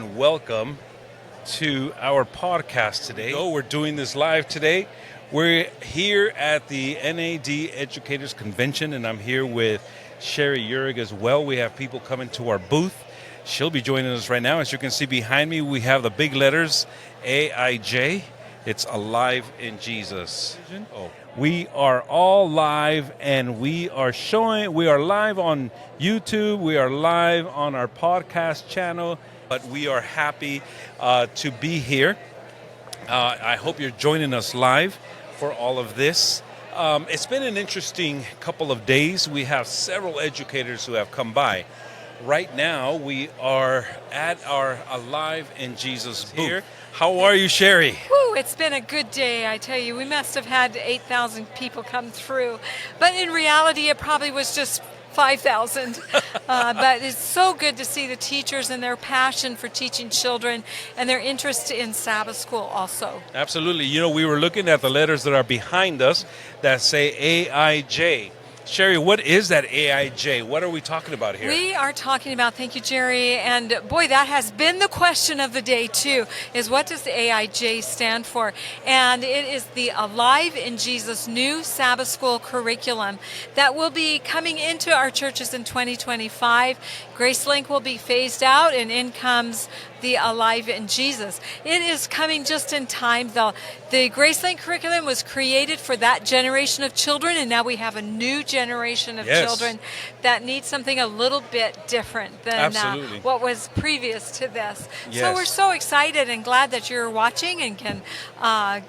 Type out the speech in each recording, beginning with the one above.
and welcome to our podcast today. We're doing this live today. We're here at the NAD Educators Convention, and I'm here with Sherri and Gerry as well. We have people coming to our booth. She'll be joining us right now. As you can see behind me, we have the big letters AIJ. It's Alive in Jesus. We are all live, and we are live on YouTube. We are live on our podcast channel, but we are happy to be here. I hope you're joining us live for all of this. It's been an interesting couple of days. We have several educators who have come by. Right now, we are at our Alive in Jesus booth. Here. How are you, Sherri? Woo, it's been a good day, I tell you. We must have had 8,000 people come through. But in reality, it probably was just 5,000. But it's so good to see the teachers and their passion for teaching children and their interest in Sabbath School also. Absolutely. You know, we were looking at the letters that are behind us that say AIJ. Sherri, what is that AIJ? What are we talking about here? We are talking about, thank you, Gerry, and boy, that has been the question of the day too, is what does the AIJ stand for? And it is the Alive in Jesus new Sabbath School curriculum that will be coming into our churches in 2025. GraceLink will be phased out, and in comes the Alive in Jesus. It is coming just in time. The GraceLink curriculum was created for that generation of children, and now we have a new generation of children that need something a little bit different than what was previous to this. So we're so excited and glad that you're watching and can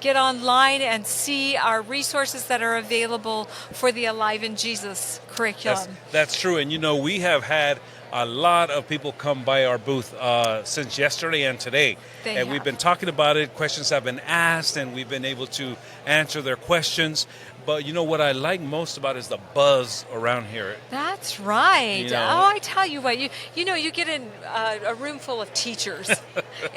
get online and see our resources that are available for the Alive in Jesus curriculum. That's true, and you know, we have had a lot of people come by our booth since yesterday and today. We've been talking about it. Questions have been asked, and we've been able to answer their questions. But you know what I like most about is the buzz around here. That's right. You know? Oh, I tell you what, you know, you get in a room full of teachers.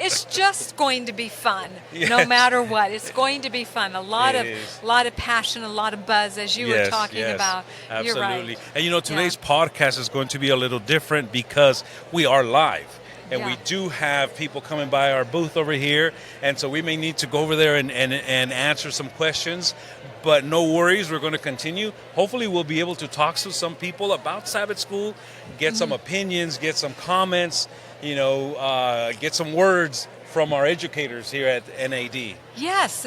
It's just going to be fun, no matter what. It's going to be fun. A lot of passion, a lot of buzz, as you were talking about. Absolutely. You're right. And you know, today's podcast is going to be a little different because we are live. And we do have people coming by our booth over here, and so we may need to go over there and answer some questions. But no worries, we're going to continue. Hopefully we'll be able to talk to some people about Sabbath School, get some opinions, get some comments, you know, get some words from our educators here at NAD. Yes,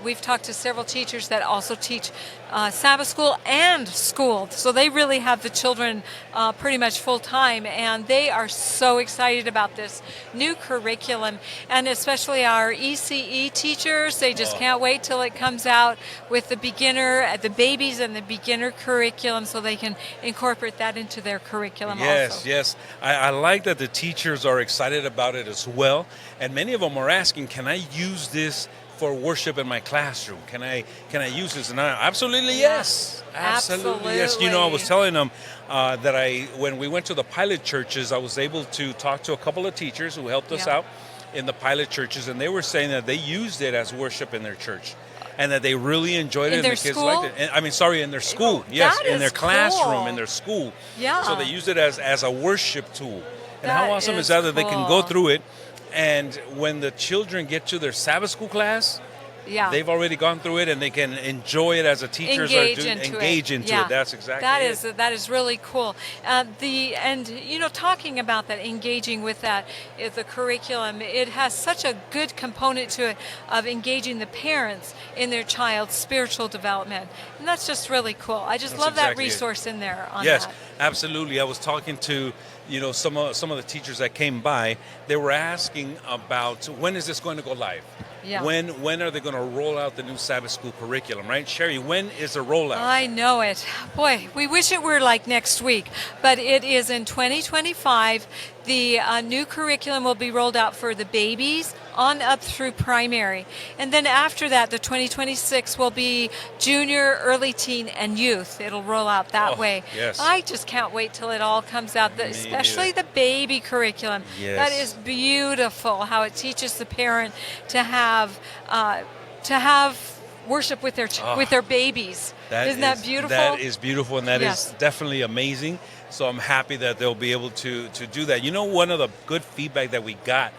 we've talked to several teachers that also teach Sabbath School and school, so they really have the children pretty much full time, and they are so excited about this new curriculum, and especially our ECE teachers. They just can't wait till it comes out with the babies and the beginner curriculum, so they can incorporate that into their curriculum. Yes. I like that the teachers are excited about it as well, and many of them are asking, can I use this for worship in my classroom? Can I use this? And absolutely yes. Absolutely yes. You know, I was telling them that when we went to the pilot churches, I was able to talk to a couple of teachers who helped us out in the pilot churches, and they were saying that they used it as worship in their church, and that they really enjoyed it, and the kids liked it. In their school. Yes, in their classroom, in their school. Yeah. So they used it as a worship tool. And how awesome is that they can go through it, and when the children get to their Sabbath School class, they've already gone through it, and they can enjoy it as the teachers engage into it. That's exactly it. That is really cool. Talking about that, engaging with that, the curriculum, it has such a good component to it of engaging the parents in their child's spiritual development, and that's just really cool. I just love that resource in there. Yes, absolutely. I was talking to some of the teachers that came by. They were asking about when is this going to go live. Yeah. When are they going to roll out the new Sabbath School curriculum, right? Sherri, when is the rollout? I know it. Boy, we wish it were like next week, but it is in 2025. The new curriculum will be rolled out for the babies on up through primary. And then after that, the 2026 will be junior, early teen, and youth. It'll roll out that way. Yes. I just can't wait till it all comes out, especially the baby curriculum. Yes. That is beautiful, how it teaches the parent to have worship with their babies. Isn't that beautiful? That is beautiful, and that Yes. is definitely amazing. So I'm happy that they'll be able to do that. You know, one of the good feedback that we got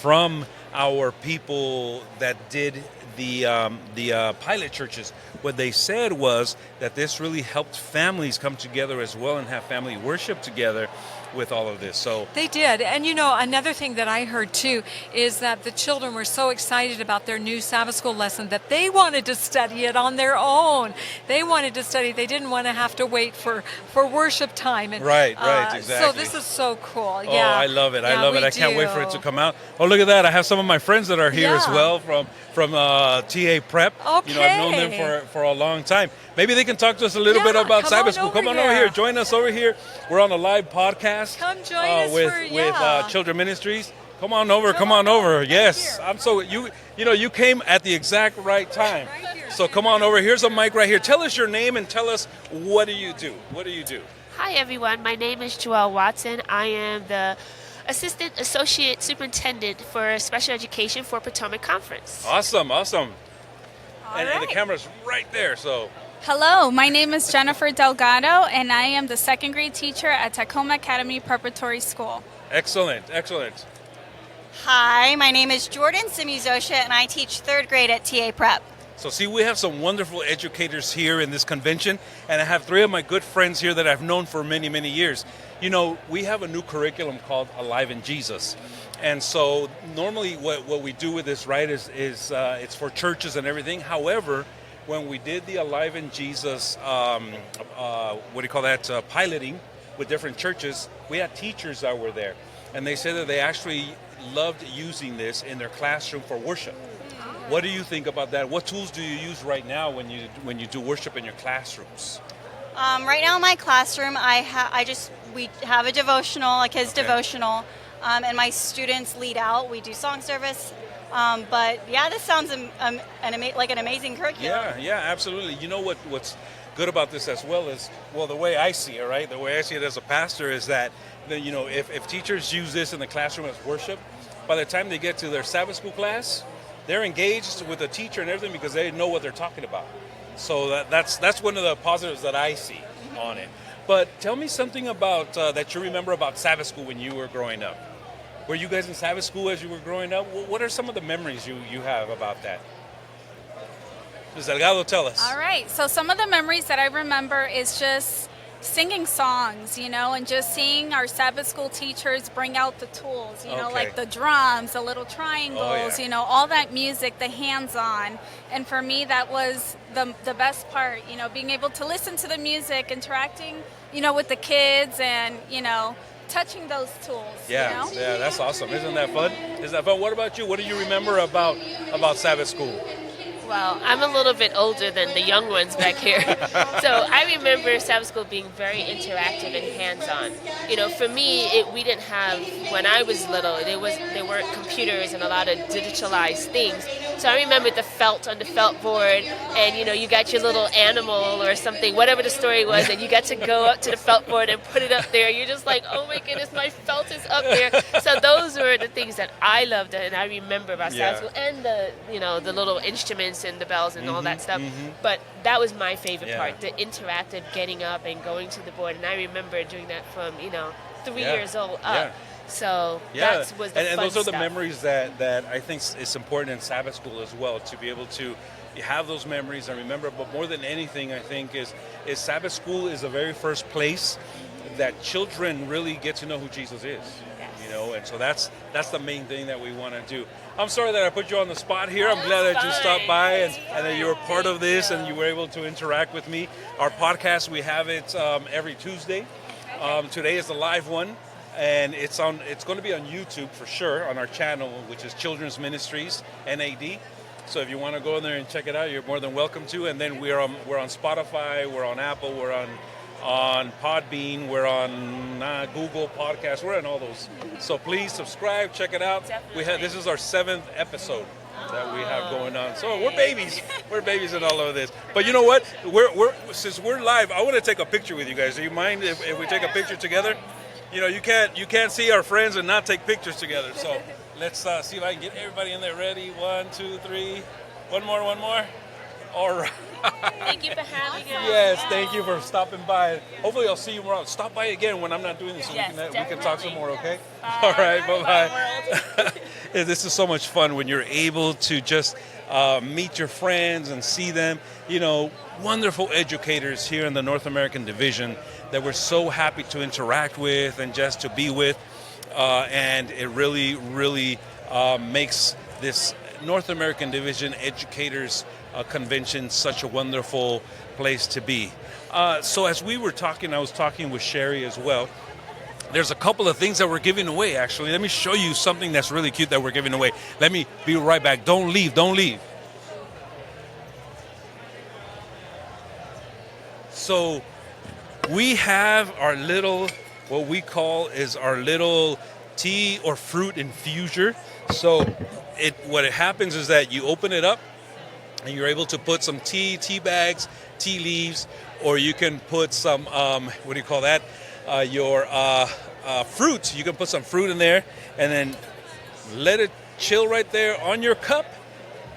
from our people that did the pilot churches, what they said was that this really helped families come together as well and have family worship together with all of this. So They did. And you know, another thing that I heard too is that the children were so excited about their new Sabbath School lesson that they wanted to study it on their own. They wanted to study. They didn't want to have to wait for worship time. And, Right, exactly. So this is so cool. Oh, Yeah. I love it. I Yeah, love it. we I can't wait for it do. to come out. Oh, look at that. I have some of my friends that are here as Yeah. well from TA Prep. You know, I've known them Okay. for a long time. Maybe they can talk to us a little Yeah, bit about come Sabbath on School. over Come on over here. here. Join us over here. We're on a live podcast. Come join us with yeah. Children Ministries. Come on over. Come on on over. right Yes. here. I'm so you know you came at the exact right time. Right here. So come on over. Here's a mic right here. Tell us your name and tell us what do you do? What do you do? Hi everyone, my name is Joelle Watson. I am the Assistant Associate Superintendent for Special Education for Potomac Conference. Awesome. And the right. camera's right there. So Hello, my name is Jennifer Delgado, and I am the second grade teacher at Tacoma Academy Preparatory School. excellent. Hi, my name is Jordan Simuzosha, and I teach third grade at TA Prep. So see, we have some wonderful educators here in this convention, and I have three of my good friends here that I've known for many, many years. You know, we have a new curriculum called Alive in Jesus. And so normally what we do with this, right, is it's for churches and everything. However, when we did the Alive in Jesus, piloting with different churches, we had teachers that were there. And they said that they actually loved using this in their classroom for worship. What do you think about that? What tools do you use right now when you do worship in your classrooms? Right now in my classroom, we have a devotional, a kids devotional, and my students lead out. We do song service, but yeah, this sounds like an amazing curriculum. Yeah, absolutely. You know what's good about this as well is, well, the way I see it, right? The way I see it as a pastor is that, you know, if teachers use this in the classroom as worship, by the time they get to their Sabbath School class, they're engaged with the teacher and everything because they know what they're talking about. So that's one of the positives that I see on it. But tell me something about that you remember about Sabbath School when you were growing up. Were you guys in Sabbath School as you were growing up? What are some of the memories you have about that? Ms. Delgado, tell us. All right, so some of the memories that I remember is just singing songs, you know, and just seeing our Sabbath School teachers bring out the tools, you know, Okay. like the drums, the little triangles, yeah. you know, all that music, the hands-on. And for me, that was the best part, you know, being able to listen to the music, interacting, you know, with the kids and, you know, touching those tools, Yeah, you know? yeah, that's awesome. Isn't that fun? What about you? What do you remember about Sabbath School? Well, I'm a little bit older than the young ones back here. So I remember Sabbath School being very interactive and hands-on. You know, for me, we didn't have, when I was little, there weren't computers and a lot of digitalized things. So I remember the felt on the felt board, and, you know, you got your little animal or something, whatever the story was, and you got to go up to the felt board and put it up there. You're just like, oh my goodness, my felt is up there. So those were the things that I loved and I remember about Sabbath School, and the little instruments and the bells and all that stuff. But that was my favorite part, the interactive getting up and going to the board. And I remember doing that from, 3 years old up. Yeah. So that was the and fun those are the stuff. memories that I think is important in Sabbath School as well, to be able to have those memories and remember. But more than anything, I think is Sabbath School is the very first place that children really get to know who Jesus is. You know, and so that's the main thing that we want to do. I'm sorry that I put you on the spot here. I'm glad that you stopped by and that you were part of this and you were able to interact with me. Our podcast, we have it every Tuesday. Today is the live one, and it's going to be on YouTube for sure, on our channel, which is Children's Ministries, NAD. So if you want to go in there and check it out, you're more than welcome to. And then we're on Spotify, we're on Apple, we're on Podbean, we're on Google Podcasts, we're on all those. So please subscribe, check it out. This is our 7th episode that we have going on. So we're babies. We're babies in all of this. But you know what? Since we're live, I want to take a picture with you guys. Do you mind if we take a picture together? You know, you can't see our friends and not take pictures together. So let's see if I can get everybody in there ready. 1, 2, 3. One more. All right. Thank you for having us. Yes, thank you for stopping by. Hopefully, I'll see you more. Stop by again when I'm not doing this, so Yes, we can talk some definitely. more. Okay. Bye. All right. Bye Bye, bye. This is so much fun when you're able to just meet your friends and see them. You know, wonderful educators here in the North American Division that we're so happy to interact with and just to be with. And it really makes this North American Division Educators Convention such a wonderful place to be. So as we were talking, I was talking with Sherry as well. There's a couple of things that we're giving away, actually. Let me show you something that's really cute that we're giving away. Let me be right back. Don't leave. So we have our little, what we call is our little tea or fruit infuser. So what happens is that you open it up and you're able to put some tea bags, tea leaves, or you can put some, what do you call that? Your fruit. You can put some fruit in there and then let it chill right there on your cup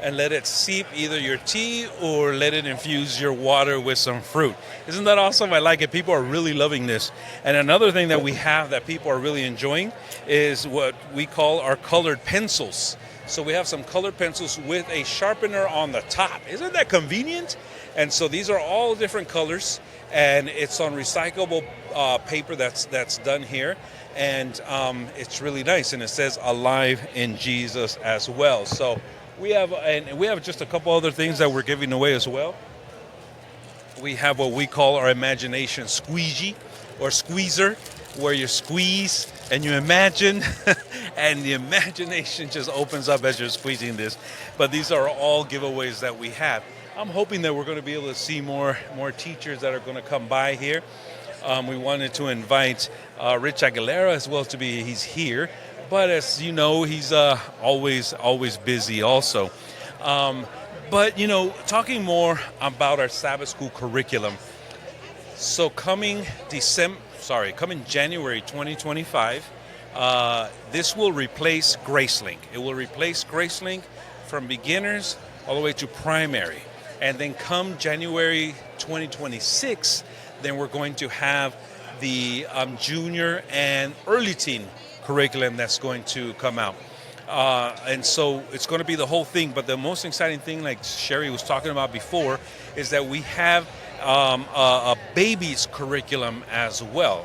and let it seep either your tea or let it infuse your water with some fruit. Isn't that awesome? I like it. People are really loving this. And another thing that we have that people are really enjoying is what we call our colored pencils. So we have some colored pencils with a sharpener on the top. Isn't that convenient? And so these are all different colors, and it's on recyclable paper that's done here. And it's really nice, and it says "Alive in Jesus" as well. So we have just a couple other things that we're giving away as well. We have what we call our imagination squeegee or squeezer, where you squeeze and you imagine, and the imagination just opens up as you're squeezing this. But these are all giveaways that we have. I'm hoping that we're going to be able to see more teachers that are going to come by here. We wanted to invite Rich Aguilera as well he's here. But as you know, he's always busy also. But, you know, talking more about our Sabbath School curriculum. So coming January 2025, this will replace GraceLink. It will replace GraceLink from beginners all the way to primary. And then come January 2026, then we're going to have the junior and early teen curriculum that's going to come out. And so it's going to be the whole thing. But the most exciting thing, like Sherry was talking about before, is that we have a baby's curriculum as well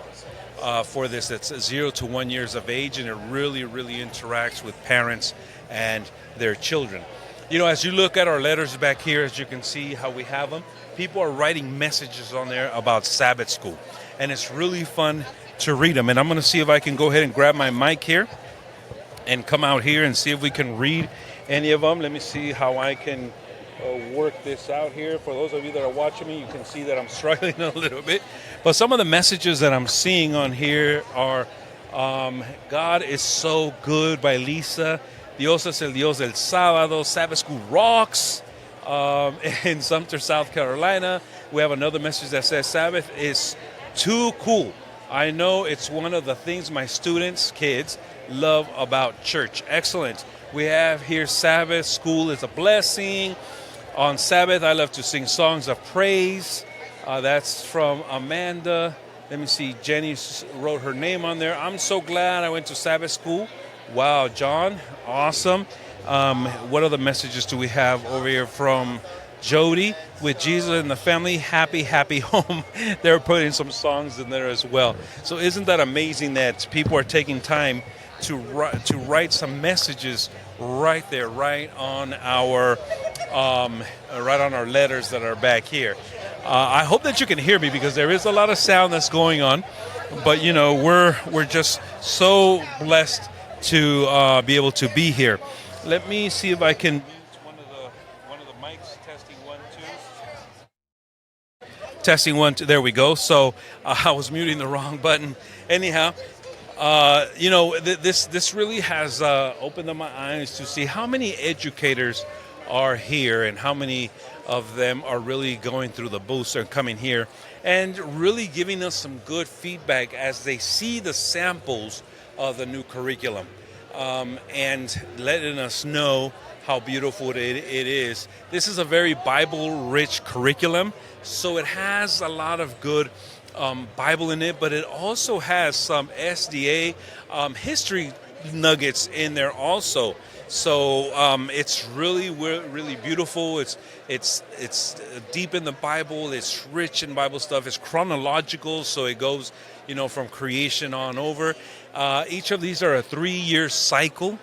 for this. It's 0 to 1 years of age, and it really interacts with parents and their children. You know, as you look at our letters back here, as you can see how we have them, people are writing messages on there about Sabbath School. And it's really fun to read them. And I'm going to see if I can go ahead and grab my mic here and come out here and see if we can read any of them. Let me see how I can work this out here. For those of you that are watching me, you can see that I'm struggling a little bit. But some of the messages that I'm seeing on here are God is so good by Lisa. Dios es el Dios del sábado. Sabbath School rocks. In Sumter, South Carolina, we have another message that says Sabbath is too cool. I know it's one of the things my students, kids, love about church. Excellent. We have here Sabbath School is a blessing. On Sabbath, I love to sing songs of praise. That's from Amanda. Let me see. Jenny wrote her name on there. I'm so glad I went to Sabbath School. Wow, John, awesome. What other messages do we have over here from Jody? With Jesus and the family, happy home. They're putting some songs in there as well. So isn't that amazing that people are taking time to write some messages right there, right on our letters that are back here. I hope that you can hear me because there is a lot of sound that's going on. But you know, we're just so blessed to be able to be here. Let me see if I can mute one of the mics. Testing 1 2. Testing 1 2. There we go. So I was muting the wrong button. Anyhow, you know, this really has opened up my eyes to see how many educators are here and how many of them are really going through the booths and coming here and really giving us some good feedback as they see the samples of the new curriculum. and letting us know how beautiful it is. This is a very Bible-rich curriculum, so it has a lot of good Bible in it, but it also has some SDA history nuggets in there also. So it's really beautiful. It's deep in the Bible. It's rich in Bible stuff. It's chronological, so it goes, from creation on over. Each of these are a 3-year cycle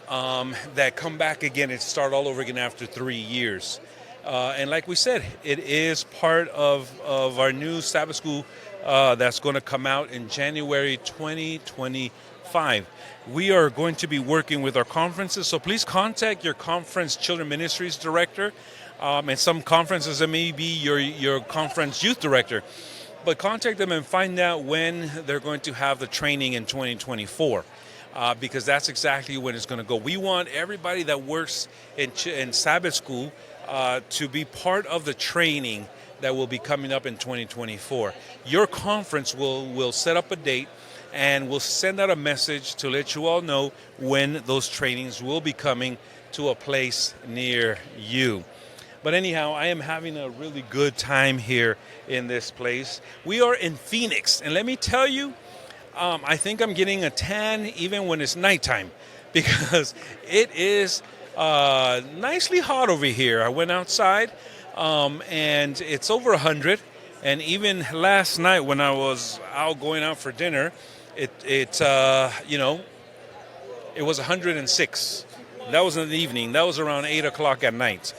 that come back again and start all over again after 3 years. And like we said, it is part of our new Sabbath School that's going to come out in January 2025. We are going to be working with our conferences, so please contact your conference children ministries director. And some conferences, it may be your conference youth director. But contact them and find out when they're going to have the training in 2024. Because that's exactly when it's going to go. We want everybody that works in Sabbath School to be part of the training that will be coming up in 2024. Your conference will set up a date, and we'll send out a message to let you all know when those trainings will be coming to a place near you. But anyhow, I am having a really good time here in this place. We are in Phoenix, and let me tell you, I think I'm getting a tan even when it's nighttime, because it is nicely hot over here. I went outside, and it's over 100. And even last night when I was going out for dinner, it was 106. That was in the evening. That was around 8 o'clock at night.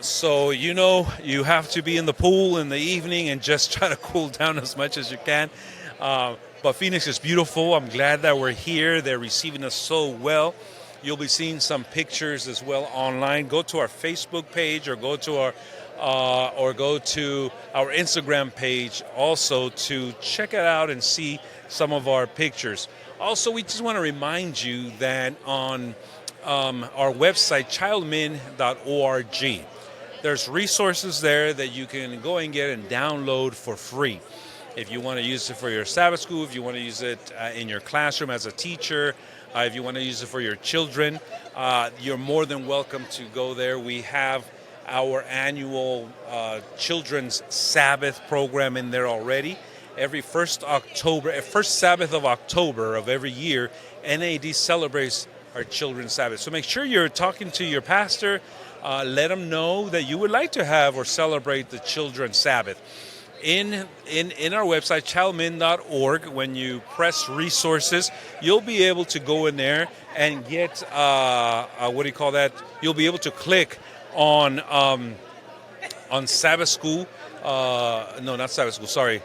So you have to be in the pool in the evening and just try to cool down as much as you can. But Phoenix is beautiful. I'm glad that we're here. They're receiving us so well. You'll be seeing some pictures as well online. Go to our Facebook page or go to our Instagram page also to check it out and see some of our pictures. Also, we just want to remind you that on our website, childmin.org, there's resources there that you can go and get and download for free. If you want to use it for your Sabbath School, if you want to use it in your classroom as a teacher, if you want to use it for your children, you're more than welcome to go there. We have our annual Children's Sabbath program in there already. Every first Sabbath of October of every year, NAD celebrates our Children's Sabbath. So make sure you're talking to your pastor. Let them know that you would like to have or celebrate the Children's Sabbath. In our website, childmin.org, when you press resources, you'll be able to go in there and get, You'll be able to click on Sabbath School. No, not Sabbath School, sorry.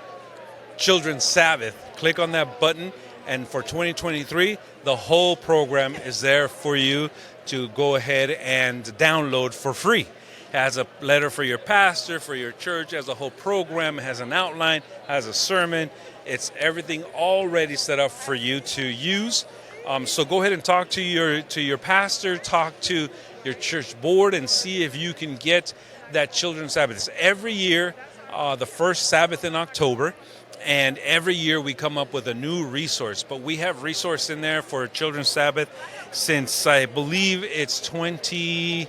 Children's Sabbath. Click on that button, and for 2023, the whole program is there for you to go ahead and download for free. Has a letter for your pastor, for your church, has a whole program, has an outline, has a sermon. It's everything already set up for you to use. So go ahead and talk to your pastor, talk to your church board, and see if you can get that Children's Sabbath. It's every year, the first Sabbath in October, and every year we come up with a new resource. But we have resource in there for Children's Sabbath since I believe it's 18.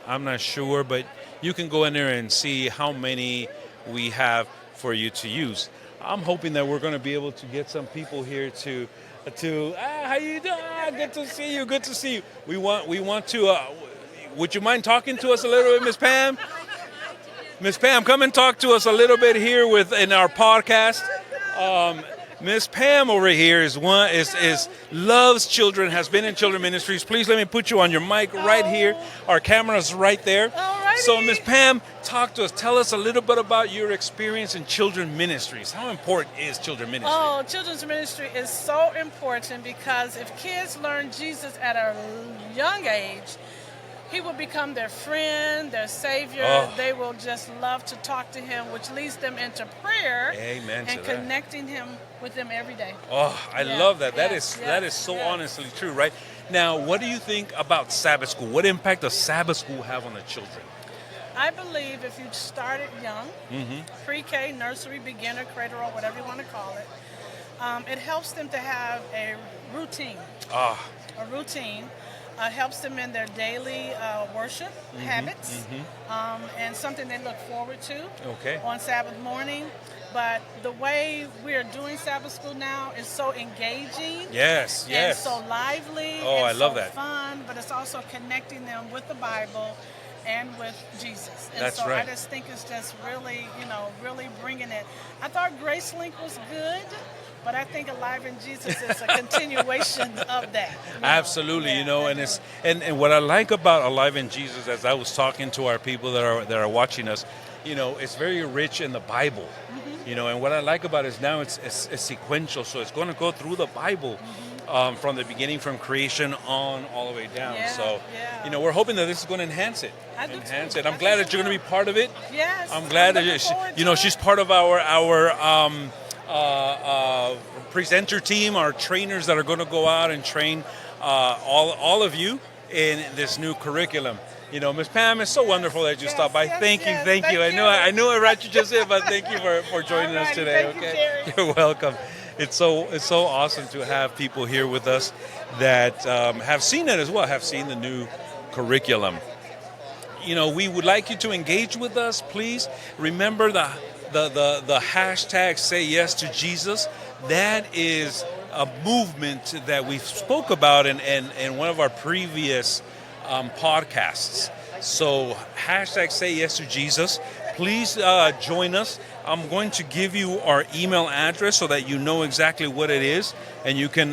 I'm not sure, but you can go in there and see how many we have for you to use. I'm hoping that we're going to be able to get some people here to how you doing? Good to see you. We want to. Would you mind talking to us a little bit, Miss Pam? Miss Pam, come and talk to us a little bit here in our podcast. Miss Pam over here is loves children, has been in children ministries. Please let me put you on your mic right here. Our camera's right there. Alrighty. So Miss Pam, talk to us. Tell us a little bit about your experience in children ministries. How important is children ministry? Oh, children's ministry is so important because if kids learn Jesus at a young age, he will become their friend, their savior. Oh. They will just love to talk to him, which leads them into prayer. Amen. And connecting him with them every day. Oh, I love that. That is so yes. honestly true, right? Now, what do you think about Sabbath School? What impact does Sabbath School have on the children? I believe if you start it young, pre-K, nursery, beginner, cradle, or whatever you want to call it, It helps them to have a routine. Ah, A routine helps them in their daily worship habits, and something they look forward to okay. on Sabbath morning. But the way we are doing Sabbath School now is so engaging. Yes, And yes. so lively. Oh, and I love so that. fun, but it's also connecting them with the Bible and with Jesus. And That's so right. I just think it's just really, really bringing it. I thought Grace Link was good, but I think Alive in Jesus is a continuation of that. Absolutely, Yeah, and it's and what I like about Alive in Jesus, as I was talking to our people that are watching us, it's very rich in the Bible. And what I like about it is now it's sequential, so it's going to go through the Bible from the beginning, from creation on all the way down. Yeah, So, yeah. we're hoping that this is going to enhance it. I do Enhance too. it. I'm I glad think that you're it going to be will. part of it. Yes. I'm glad that looking forward to it. she's part of our presenter team, our trainers that are going to go out and train all of you in this new curriculum. Miss Pam, it's so wonderful that you Yes, stopped by. yes, Thank you, yes. thank you. Thank I you. knew I read you just in, but thank you for joining us Alrighty, today. thank you, Okay, Jerry. you're welcome. It's so awesome to have people here with us that have seen it as well, have seen the new curriculum. We would like you to engage with us. Please remember the hashtag Say Yes to Jesus. That is a movement that we spoke about in one of our previous podcasts. So hashtag Say Yes to Jesus. Please join us. I'm going to give you our email address so that you know exactly what it is, and you can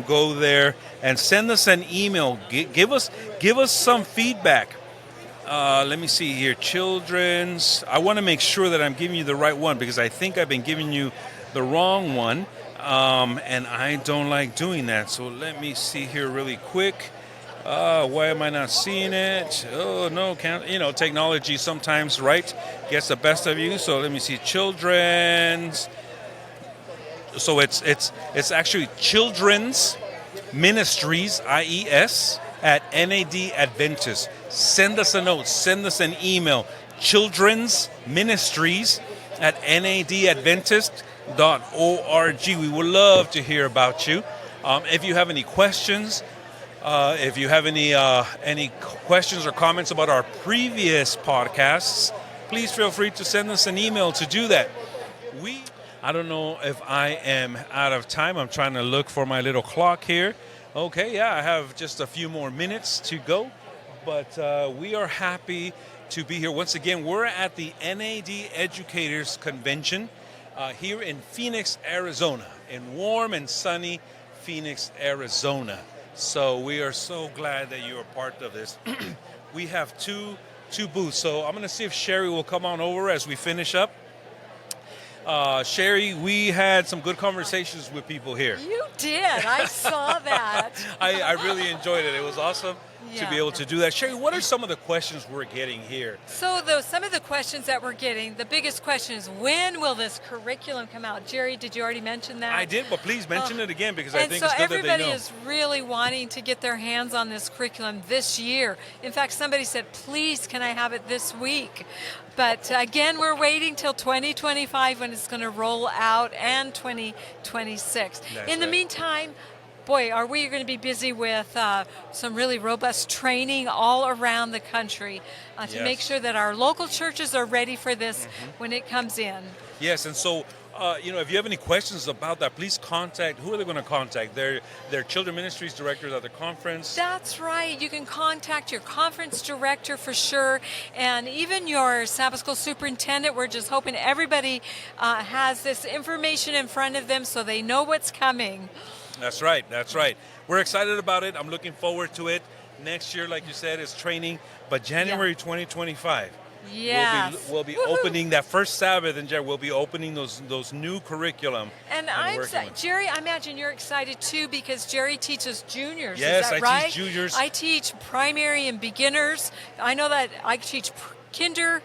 go there and send us an email. Give us some feedback. Let me see here. Children's. I want to make sure that I'm giving you the right one because I think I've been giving you the wrong one, and I don't like doing that. So let me see here really quick. Why am I not seeing it? Oh no, technology sometimes gets the best of you. So let me see. Children's. So it's actually Children's Ministries, IES, at NAD Adventist. Send us a note, send us an email. Children's Ministries at nadadventist.org. We would love to hear about you. If you have any questions, if you have any questions or comments about our previous podcasts, please feel free to send us an email to do that. I don't know if I am out of time. I'm trying to look for my little clock here. Okay, yeah, I have just a few more minutes to go. But we are happy to be here. Once again, we're at the NAD Educators Convention here in Phoenix, Arizona, in warm and sunny Phoenix, Arizona. So we are so glad that you are part of this. We have two booths. So I'm going to see if Sherry will come on over as we finish up. Sherry, we had some good conversations with people here. You did. I saw that. I really enjoyed it. It was awesome to be able to do that. Sherry, what are some of the questions we're getting here? So some of the questions that we're getting, the biggest question is, when will this curriculum come out? Jerry, did you already mention that? I did, but please mention it again because I think so it's good that they everybody know. is really wanting to get their hands on this curriculum this year. In fact, somebody said, please, can I have it this week? But again, we're waiting till 2025 when it's going to roll out, and 2026. In the meantime, boy, are we going to be busy with some really robust training all around the country to make sure that our local churches are ready for this when it comes in. Yes, and so if you have any questions about that, please contact. Who are they going to contact? Their children ministries directors at the conference. That's right. You can contact your conference director for sure, and even your Sabbath School superintendent. We're just hoping everybody has this information in front of them so they know what's coming. That's right. That's right. We're excited about it. I'm looking forward to it. Next year, like you said, is training, but January 2025. Yes. We'll be opening that first Sabbath, and we'll be opening those new curriculum. And Jerry, I imagine you're excited too because Jerry teaches juniors. Yes, is that I right? teach juniors. I teach primary and beginners. I know that I teach kinder,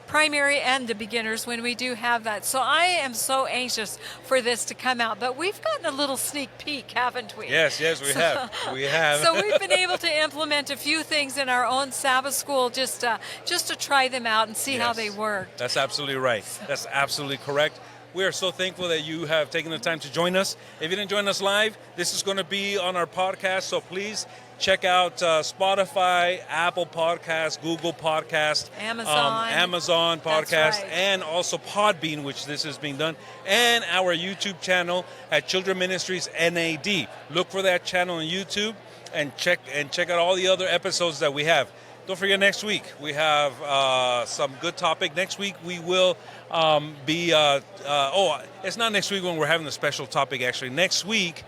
primary, and the beginners when we do have that. So I am so anxious for this to come out. But we've gotten a little sneak peek, haven't we? Yes, we have. We have. So we've been able to implement a few things in our own Sabbath School just to try them out and see how they work. That's absolutely right. That's absolutely correct. We are so thankful that you have taken the time to join us. If you didn't join us live, this is going to be on our podcast, so please check out Spotify, Apple Podcasts, Google Podcasts, Amazon Podcasts, right. and also Podbean, which this is being done, and our YouTube channel at Children Ministries NAD. Look for that channel on YouTube and check out all the other episodes that we have. Don't forget, next week we have some good topic. Next week we will it's not next week when we're having the special topic, actually. Next week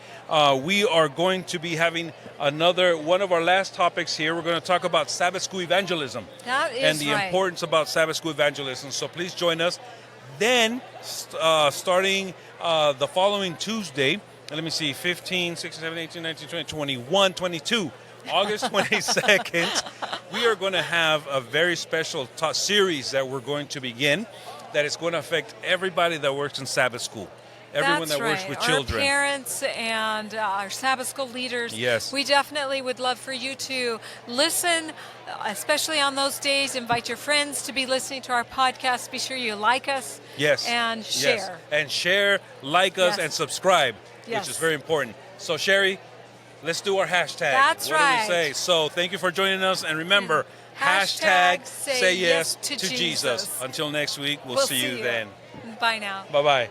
we are going to be having one of our last topics here. We're going to talk about Sabbath School evangelism. That is and the right. importance about Sabbath School evangelism. So please join us. Then, starting the following Tuesday, let me see, 15, 16, 17, 18, 19, 20, 21, 22, August 22nd, we are going to have a very special series that we're going to begin that is going to affect everybody that works in Sabbath School. Everyone That's that works right. with children. Our parents and our Sabbath School leaders. Yes. We definitely would love for you to listen, especially on those days. Invite your friends to be listening to our podcast. Be sure you like us. Yes. And share. Yes. And share, like us, Yes. and subscribe, Yes. which is very important. So, Sherry, let's do our hashtag. That's what right. do we say? So, thank you for joining us. And remember, Hashtag say yes to Jesus. Jesus. Until next week, we'll see you then. Bye now. Bye-bye.